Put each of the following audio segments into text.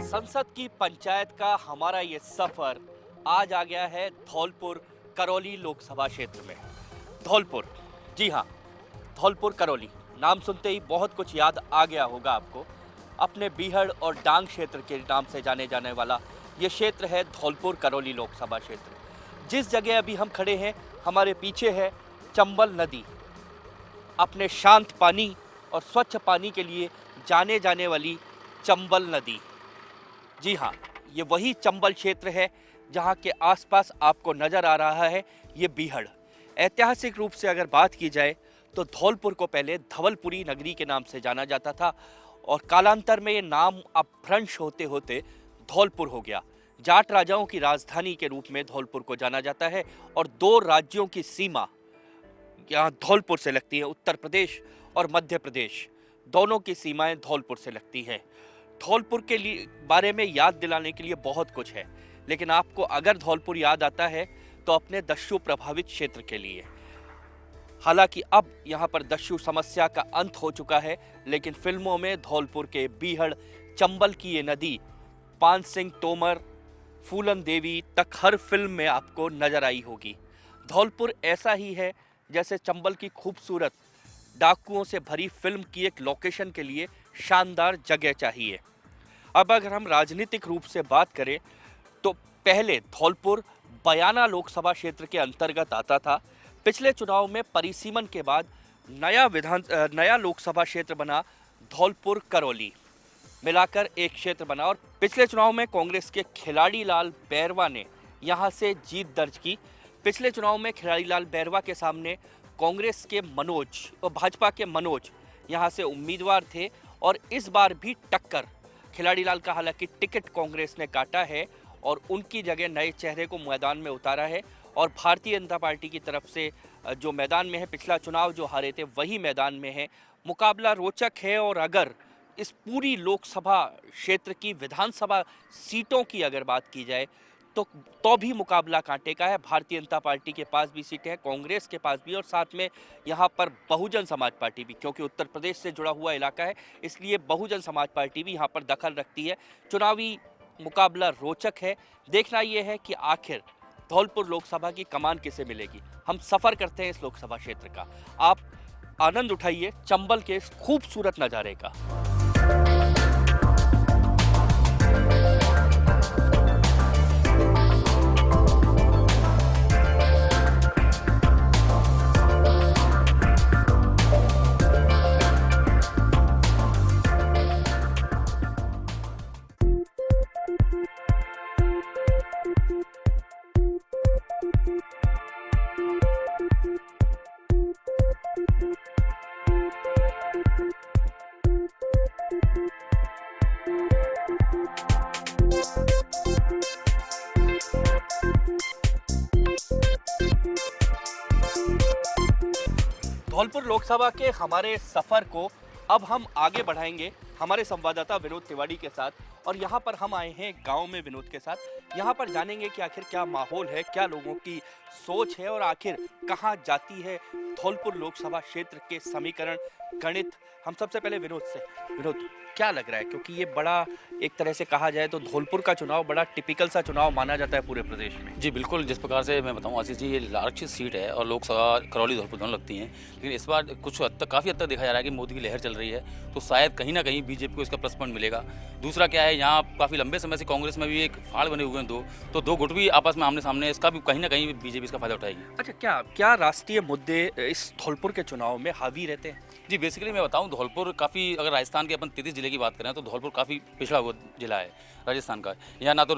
संसद की पंचायत का हमारा ये सफर आज आ गया है धौलपुर करौली लोकसभा क्षेत्र में। धौलपुर, जी हाँ, धौलपुर करौली नाम सुनते ही बहुत कुछ याद आ गया होगा आपको। अपने बीहड़ और डांग क्षेत्र के नाम से जाने जाने वाला ये क्षेत्र है धौलपुर करौली लोकसभा क्षेत्र। जिस जगह अभी हम खड़े हैं, हमारे पीछे है चंबल नदी। अपने शांत पानी और स्वच्छ पानी के लिए जाने जाने वाली चंबल नदी। जी हाँ, ये वही चंबल क्षेत्र है जहाँ के आसपास आपको नज़र आ रहा है ये बीहड़। ऐतिहासिक रूप से अगर बात की जाए तो धौलपुर को पहले धवलपुरी नगरी के नाम से जाना जाता था और कालांतर में ये नाम अपभ्रंश होते होते धौलपुर हो गया। जाट राजाओं की राजधानी के रूप में धौलपुर को जाना जाता है और दो राज्यों की सीमा यहाँ धौलपुर से लगती है। उत्तर प्रदेश और मध्य प्रदेश दोनों की सीमाएं धौलपुर से लगती है। धौलपुर के लिए बारे में याद दिलाने के लिए बहुत कुछ है, लेकिन आपको अगर धौलपुर याद आता है तो अपने दस्यु प्रभावित क्षेत्र के लिए। हालांकि अब यहाँ पर दस्यु समस्या का अंत हो चुका है, लेकिन फिल्मों में धौलपुर के बीहड़ चंबल की ये नदी पान सिंह तोमर, फूलन देवी तक हर फिल्म में आपको नजर आई होगी। धौलपुर ऐसा ही है जैसे चंबल की खूबसूरत डाकुओं से भरी फिल्म की एक लोकेशन के लिए शानदार जगह चाहिए। अब अगर हम राजनीतिक रूप से बात करें तो पहले धौलपुर बयाना लोकसभा क्षेत्र के अंतर्गत आता था। पिछले चुनाव में परिसीमन के बाद नया लोकसभा क्षेत्र बना धौलपुर करौली, मिलाकर एक क्षेत्र बना। और पिछले चुनाव में कांग्रेस के खिलाड़ी लाल बैरवा ने यहां से जीत दर्ज की। पिछले चुनाव में खिलाड़ी लाल बैरवा के सामने कांग्रेस के मनोज और भाजपा के मनोज यहां से उम्मीदवार थे और इस बार भी टक्कर खिलाड़ी लाल का हालांकि टिकट कांग्रेस ने काटा है और उनकी जगह नए चेहरे को मैदान में उतारा है। और भारतीय जनता पार्टी की तरफ से जो मैदान में है, पिछला चुनाव जो हारे थे वही मैदान में है। मुकाबला रोचक है और अगर इस पूरी लोकसभा क्षेत्र की विधानसभा सीटों की अगर बात की जाए तो भी मुकाबला कांटे का है। भारतीय जनता पार्टी के पास भी सीटें हैं, कांग्रेस के पास भी, और साथ में यहाँ पर बहुजन समाज पार्टी भी, क्योंकि उत्तर प्रदेश से जुड़ा हुआ इलाका है इसलिए बहुजन समाज पार्टी भी यहाँ पर दखल रखती है। चुनावी मुकाबला रोचक है। देखना यह है कि आखिर धौलपुर लोकसभा की कमान किसे मिलेगी। हम सफ़र करते हैं इस लोकसभा क्षेत्र का। आप आनंद उठाइए चंबल के इस खूबसूरत नज़ारे का। धौलपुर लोकसभा के हमारे सफर को अब हम आगे बढ़ाएंगे हमारे संवाददाता विनोद तिवारी के साथ। और यहाँ पर हम आए हैं गांव में विनोद के साथ। यहाँ पर जानेंगे कि आखिर क्या माहौल है, क्या लोगों की सोच है और आखिर कहाँ जाती है धौलपुर लोकसभा क्षेत्र के समीकरण, गणित। हम सबसे पहले विनोद से, विनोद क्या लग रहा है, क्योंकि ये बड़ा एक तरह से कहा जाए तो धौलपुर का चुनाव बड़ा टिपिकल सा चुनाव माना जाता है पूरे प्रदेश में। जी बिल्कुल, जिस प्रकार से मैं बताऊं आशीष जी, ये आरक्षित सीट है और लोकसभा करौली धौलपुर दोनों लगती हैं, लेकिन इस बार कुछ हद तक काफ़ी हद तक देखा जा रहा है कि मोदी की लहर चल रही है, तो शायद कहीं ना कहीं बीजेपी को इसका प्लस पॉइंट मिलेगा। दूसरा क्या है, यहाँ काफ़ी लंबे समय से कांग्रेस में भी एक फाड़ बने हुए हैं दो गुट भी आपस में आमने सामने, इसका भी कहीं ना कहीं बीजेपी इसका फायदा उठाएगी। अच्छा, क्या राष्ट्रीय मुद्दे इस धौलपुर के चुनाव में हावी रहते हैं? जी बेसिकली मैं बताऊं, धौलपुर काफ़ी, अगर राजस्थान के अपन 33 जिले की बात करें तो धौलपुर काफ़ी पिछड़ा हुआ जिला है राजस्थान का। यहाँ ना तो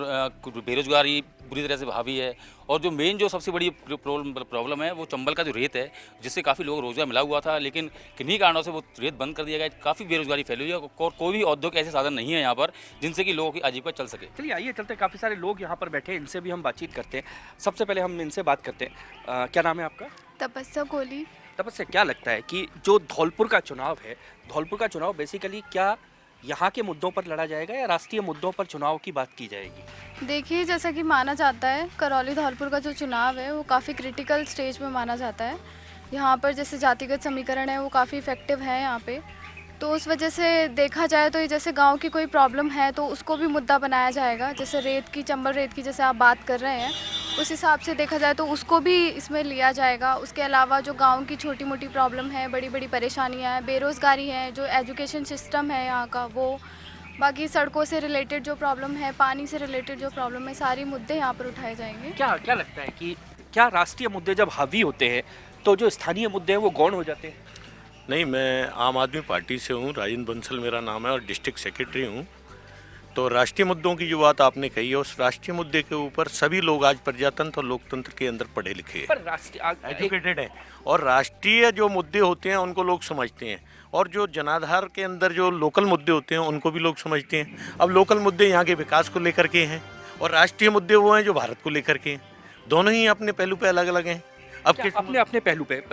बेरोजगारी बुरी तरह से हावी है, और जो मेन जो सबसे बड़ी प्रॉब्लम है वो चंबल का जो रेत है, जिससे काफ़ी लोगों को रोजगार मिला हुआ था, लेकिन किन्हीं कारणों से वो रेत बंद कर दिया गया। काफ़ी बेरोजगारी फैली हुई है और कोई भी औद्योगिक ऐसे साधन नहीं है यहाँ पर जिनसे कि लोगों की आजीविका चल सके। चलिए आइए चलते, काफ़ी सारे लोग यहाँ पर बैठे हैं, इनसे भी हम बातचीत करते हैं। सबसे पहले हम इनसे बात करते हैं। क्या नाम है आपका? तपस्या कोहली। तपस्या, क्या लगता है कि जो धौलपुर का चुनाव है, धौलपुर का चुनाव बेसिकली क्या यहाँ के मुद्दों पर लड़ा जाएगा या राष्ट्रीय मुद्दों पर चुनाव की बात की जाएगी? देखिए, जैसा कि माना जाता है करौली धौलपुर का जो चुनाव है वो काफ़ी क्रिटिकल स्टेज में माना जाता है। यहाँ पर जैसे जातिगत समीकरण है वो काफ़ी इफ़ेक्टिव है यहाँ पे, तो उस वजह से देखा जाए तो ये जैसे गांव की कोई प्रॉब्लम है तो उसको भी मुद्दा बनाया जाएगा। जैसे रेत की, चंबल रेत की जैसे आप बात कर रहे हैं, उस हिसाब से देखा जाए तो उसको भी इसमें लिया जाएगा। उसके अलावा जो गांव की छोटी मोटी प्रॉब्लम है, बड़ी बड़ी परेशानियां हैं, बेरोज़गारी है, जो एजुकेशन सिस्टम है यहाँ का वो, बाकी सड़कों से रिलेटेड जो प्रॉब्लम है, पानी से रिलेटेड जो प्रॉब्लम है, सारी मुद्दे यहाँ पर उठाए जाएंगे। क्या क्या लगता है कि क्या राष्ट्रीय मुद्दे जब हावी होते हैं तो जो स्थानीय मुद्दे हैं वो गौण हो जाते हैं? नहीं, मैं आम आदमी पार्टी से हूँ, राजेंद्र बंसल मेरा नाम है और डिस्ट्रिक्ट सेक्रेटरी हूँ। तो राष्ट्रीय मुद्दों की जो बात आपने कही है, उस राष्ट्रीय मुद्दे के ऊपर सभी लोग आज प्रजातंत्र और लोकतंत्र के अंदर पढ़े लिखे हैं, पर राष्ट्रीय एजुकेटेड हैं, और राष्ट्रीय जो मुद्दे होते हैं उनको लोग समझते हैं, और जो जनाधार के अंदर जो लोकल मुद्दे होते हैं उनको भी लोग समझते हैं। अब लोकल मुद्दे यहाँ के विकास को लेकर के हैं और राष्ट्रीय मुद्दे वो हैं जो भारत को लेकर के हैं। दोनों ही अपने पहलू पे अलग अलग हैं। अब अपने अपने पहलू पे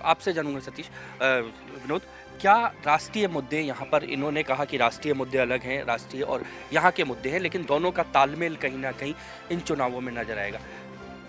आपसे जानूंगा सतीश, विनोद, क्या राष्ट्रीय मुद्दे यहाँ पर, इन्होंने कहा कि राष्ट्रीय मुद्दे अलग हैं, राष्ट्रीय और यहाँ के मुद्दे हैं, लेकिन दोनों का तालमेल कहीं ना कहीं इन चुनावों में नजर आएगा।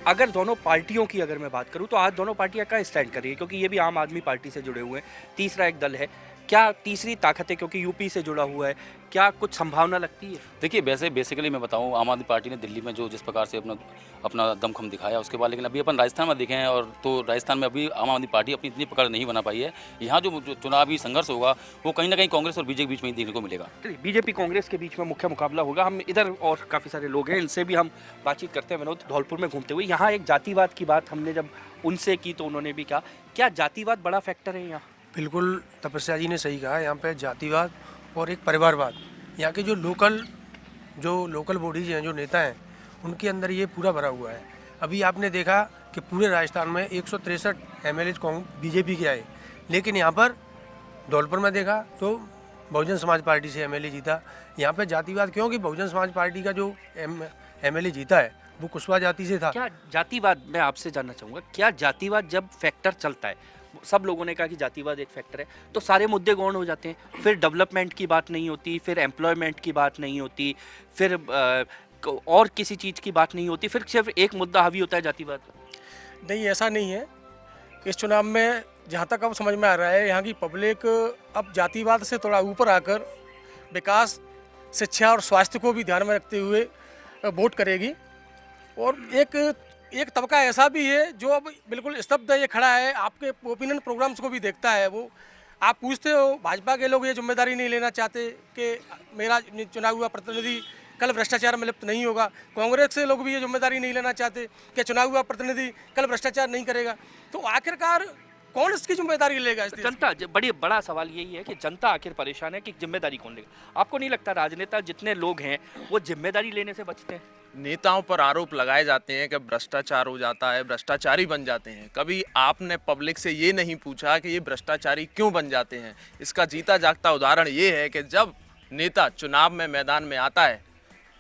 अगर दोनों पार्टियों की अगर मैं बात करूँ तो आज दोनों पार्टियाँ क्या स्टैंड कर रही है, क्योंकि ये भी आम आदमी पार्टी से जुड़े हुए हैं, तीसरा एक दल है, क्या तीसरी ताकत है क्योंकि यूपी से जुड़ा हुआ है, क्या कुछ संभावना लगती है? देखिए वैसे बेसिकली मैं बताऊं, आम आदमी पार्टी ने दिल्ली में जो जिस प्रकार से अपना अपना दमखम दिखाया उसके बाद, लेकिन अभी अपन राजस्थान में देखें, और तो राजस्थान में अभी आम आदमी पार्टी अपनी इतनी पकड़ नहीं बना पाई है। यहाँ जो चुनावी संघर्ष होगा वो कहीं ना कहीं कांग्रेस और बीजेपी के बीच में ही देखने को मिलेगा। चलिए, बीजेपी कांग्रेस के बीच में मुख्य मुकाबला होगा। हम इधर और काफ़ी सारे लोग हैं, इनसे भी हम बातचीत करते हैं। विनोद, धौलपुर में घूमते हुए यहाँ एक जातिवाद की बात हमने जब उनसे की तो उन्होंने भी कहा, क्या जातिवाद बड़ा फैक्टर है यहाँ? बिल्कुल, तपस्या जी ने सही कहा। यहाँ पे जातिवाद और एक परिवारवाद, यहाँ के जो लोकल बॉडीज हैं, जो नेता हैं, उनके अंदर ये पूरा भरा हुआ है। अभी आपने देखा कि पूरे राजस्थान में 163 MLA बीजेपी के आए, लेकिन यहाँ पर धौलपुर में देखा तो बहुजन समाज पार्टी से MLA जीता। यहाँ पे जातिवाद क्योंकि बहुजन समाज पार्टी का जो MLA जीता है वो कुशवाहा जाति से था। क्या जातिवाद, मैं आपसे जानना चाहूँगा, क्या जातिवाद जब फैक्टर चलता है, सब लोगों ने कहा कि जातिवाद एक फैक्टर है, तो सारे मुद्दे गौण हो जाते हैं, फिर डेवलपमेंट की बात नहीं होती, फिर एम्प्लॉयमेंट की बात नहीं होती, फिर और किसी चीज़ की बात नहीं होती, फिर सिर्फ एक मुद्दा हावी होता है जातिवाद। नहीं, ऐसा नहीं है। इस चुनाव में जहाँ तक अब समझ में आ रहा है, यहाँ की पब्लिक अब जातिवाद से थोड़ा ऊपर आकर विकास, शिक्षा और स्वास्थ्य को भी ध्यान में रखते हुए वोट करेगी। और एक तबका ऐसा भी है जो अब बिल्कुल स्तब्ध है, ये खड़ा है, आपके ओपिनियन प्रोग्राम्स को भी देखता है। वो आप पूछते हो, भाजपा के लोग ये जिम्मेदारी नहीं लेना चाहते कि मेरा चुनाव हुआ प्रतिनिधि कल भ्रष्टाचार में लिप्त नहीं होगा। कांग्रेस से लोग भी ये जिम्मेदारी नहीं लेना चाहते कि चुनाव हुआ प्रतिनिधि कल भ्रष्टाचार नहीं करेगा। तो आखिरकार कौन इसकी जिम्मेदारी लेगा? जनता, बड़ा सवाल यही है कि जनता आखिर परेशान है कि जिम्मेदारी कौन लेगा। आपको नहीं लगता राजनेता जितने लोग हैं वो जिम्मेदारी लेने से बचते हैं? नेताओं पर आरोप लगाए जाते हैं कि भ्रष्टाचार हो जाता है, भ्रष्टाचारी बन जाते हैं। कभी आपने पब्लिक से ये नहीं पूछा कि ये भ्रष्टाचारी क्यों बन जाते हैं। इसका जीता जागता उदाहरण ये है कि जब नेता चुनाव में मैदान में आता है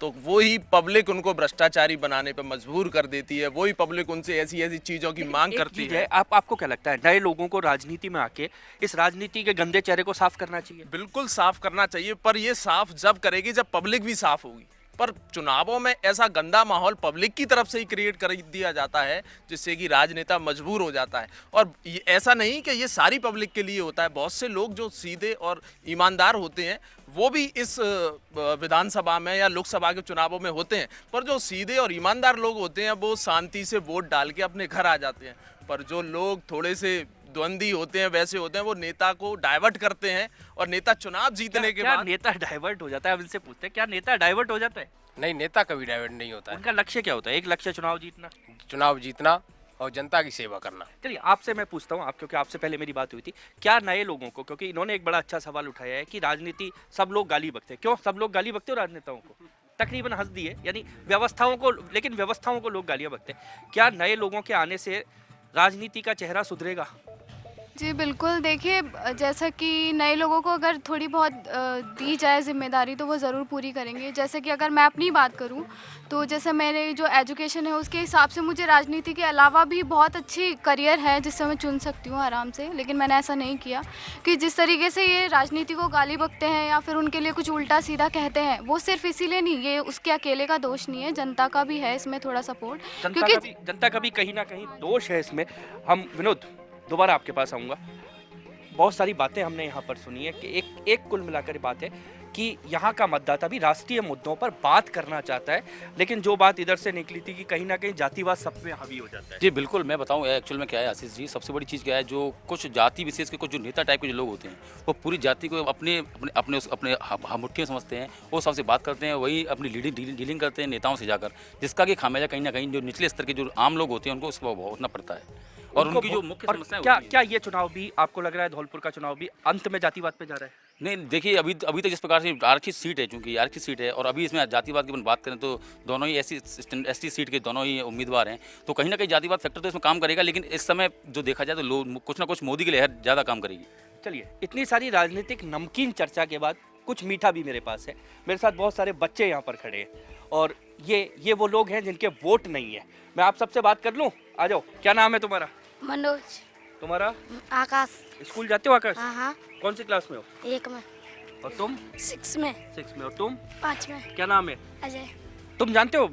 तो वही पब्लिक उनको भ्रष्टाचारी बनाने पर मजबूर कर देती है, वही पब्लिक उनसे ऐसी ऐसी चीज़ों की मांग करती है। आपको क्या लगता है, नए लोगों को राजनीति में आके इस राजनीति के गंदे चेहरे को साफ करना चाहिए? बिल्कुल साफ करना चाहिए, पर ये साफ जब करेगी जब पब्लिक भी साफ होगी। पर चुनावों में ऐसा गंदा माहौल पब्लिक की तरफ से ही क्रिएट कर दिया जाता है जिससे कि राजनेता मजबूर हो जाता है। और ऐसा नहीं कि ये सारी पब्लिक के लिए होता है, बहुत से लोग जो सीधे और ईमानदार होते हैं वो भी इस विधानसभा में या लोकसभा के चुनावों में होते हैं। पर जो सीधे और ईमानदार लोग होते हैं वो शांति से वोट डाल के अपने घर आ जाते हैं। पर जो लोग थोड़े से द्वंद्वी होते हैं, वैसे होते हैं, वो नेता को डाइवर्ट करते हैं और नेता चुनाव जीतने के बाद नेता डाइवर्ट हो जाता है? अब इनसे पूछते हैं, क्या नेता डाइवर्ट हो जाता है? नहीं, नेता कभी डाइवर्ट नहीं होता है। उनका लक्ष्य क्या होता है? एक लक्ष्य चुनाव जीतना। चुनाव जीतना और जनता की सेवा करना। चलिए आपसे मैं पूछता हूँ, आप क्योंकि आपसे पहले मेरी बात हुई थी, क्या नए लोगों को, क्योंकि इन्होंने एक बड़ा अच्छा सवाल उठाया है कि राजनीति सब लोग गाली बकते हैं, क्यों सब लोग गाली बकते हो राजनेताओं को? तकरीबन हंस दिए, यानी व्यवस्थाओं को, लेकिन व्यवस्थाओं को लोग गालियां बकते हैं। क्या नए लोगों के आने से राजनीति का चेहरा सुधरेगा? जी बिल्कुल, देखिए जैसा कि नए लोगों को अगर थोड़ी बहुत दी जाए जिम्मेदारी तो वो ज़रूर पूरी करेंगे। जैसे कि अगर मैं अपनी बात करूं तो जैसे मेरे जो एजुकेशन है उसके हिसाब से मुझे राजनीति के अलावा भी बहुत अच्छी करियर है जिससे मैं चुन सकती हूं आराम से, लेकिन मैंने ऐसा नहीं किया कि जिस तरीके से ये राजनीति को गाली बकते हैं या फिर उनके लिए कुछ उल्टा सीधा कहते हैं, वो सिर्फ इसीलिए नहीं, ये उसके अकेले का दोष नहीं है, जनता का भी है इसमें थोड़ा सपोर्ट, क्योंकि जनता का भी कहीं ना कहीं दोष है इसमें। हम विनोद दोबारा आपके पास आऊँगा। बहुत सारी बातें हमने यहाँ पर सुनी है कि एक कुल मिलाकर बात है कि यहाँ का मतदाता भी राष्ट्रीय मुद्दों पर बात करना चाहता है, लेकिन जो बात इधर से निकली थी कि कहीं ना कहीं जातिवाद सब में हावी हो जाता है। जी बिल्कुल, मैं बताऊं एक्चुअल में क्या है आशीष जी, सबसे बड़ी चीज़ क्या है, जो कुछ जाति विशेष के कुछ जो नेता टाइप के जो लोग होते हैं वो पूरी जाति को अपने अपने अपने अपने मुट्ठी में समझते हैं, वो सबसे बात करते हैं, वही अपनी डीलिंग करते हैं नेताओं से जाकर, जिसका कि खामियाजा कहीं ना कहीं जो निचले स्तर के जो आम लोग होते हैं उनको उसको भुगतना पड़ता है। और उनकी जो मुख्य समस्या क्या क्या ये चुनाव भी आपको लग रहा है, धौलपुर का चुनाव भी अंत में जातिवाद पे जा रहा है? नहीं देखिए, अभी तक जिस प्रकार से आरक्षित सीट है, चूंकि आरक्षित सीट है और अभी इसमें जातिवाद की अपन बात करें तो दोनों ही एसटी सीट के दोनों ही उम्मीदवार हैं, तो कहीं ना कहीं जातिवाद फैक्टर तो इसमें काम करेगा, लेकिन इस समय जो देखा जाए तो लोग कुछ ना कुछ मोदी की लहर ज़्यादा काम करेगी। चलिए, इतनी सारी राजनीतिक नमकीन चर्चा के बाद कुछ मीठा भी मेरे पास है। मेरे साथ बहुत सारे बच्चे यहाँ पर खड़े हैं और ये वो लोग हैं जिनके वोट नहीं है। मैं आप सबसे बात कर लूँ, आ जाओ। क्या नाम है तुम्हारा? मनोज। तुम्हारा? आकाश। स्कूल जाते हो आकाश? हाँ। कौन सी क्लास में हो? 1 में। और तुम? 6 में। 6 में। और तुम? 5 में। क्या नाम है? अजय। तुम जानते हो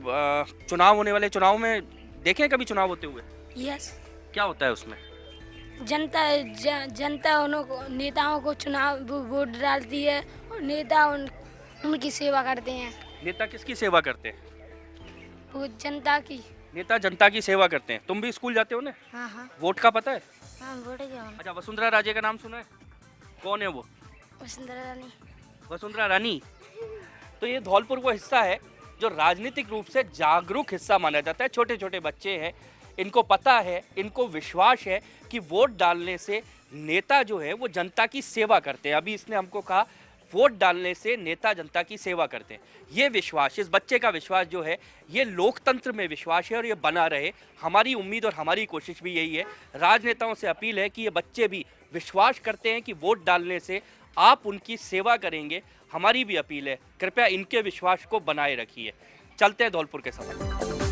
चुनाव होने वाले, चुनाव में देखे कभी चुनाव होते हुए? यस। क्या होता है उसमें? जनता नेताओं को चुनाव वोट डालती है और नेता उनकी सेवा करते हैं। नेता किसकी सेवा करते हैं? वो जनता की। नेता जनता की सेवा करते हैं। तुम भी स्कूल जाते हो ना? हाँ। वोट का पता है? हाँ, वोट क्या? अच्छा, वसुंधरा राजे का नाम सुना है? कौन है वो? वसुंधरा रानी। वसुंधरा रानी। तो ये धौलपुर वो हिस्सा है जो राजनीतिक रूप से जागरूक हिस्सा माना जाता है। छोटे छोटे बच्चे हैं, इनको पता है, इनको विश्वास है कि वोट डालने से नेता जो है वो जनता की सेवा करते हैं। अभी इसने हमको कहा वोट डालने से नेता जनता की सेवा करते हैं। ये विश्वास, इस बच्चे का विश्वास जो है, ये लोकतंत्र में विश्वास है और ये बना रहे। हमारी उम्मीद और हमारी कोशिश भी यही है। राजनेताओं से अपील है कि ये बच्चे भी विश्वास करते हैं कि वोट डालने से आप उनकी सेवा करेंगे। हमारी भी अपील है, कृपया इनके विश्वास को बनाए रखिए। चलते हैं धौलपुर के सफर।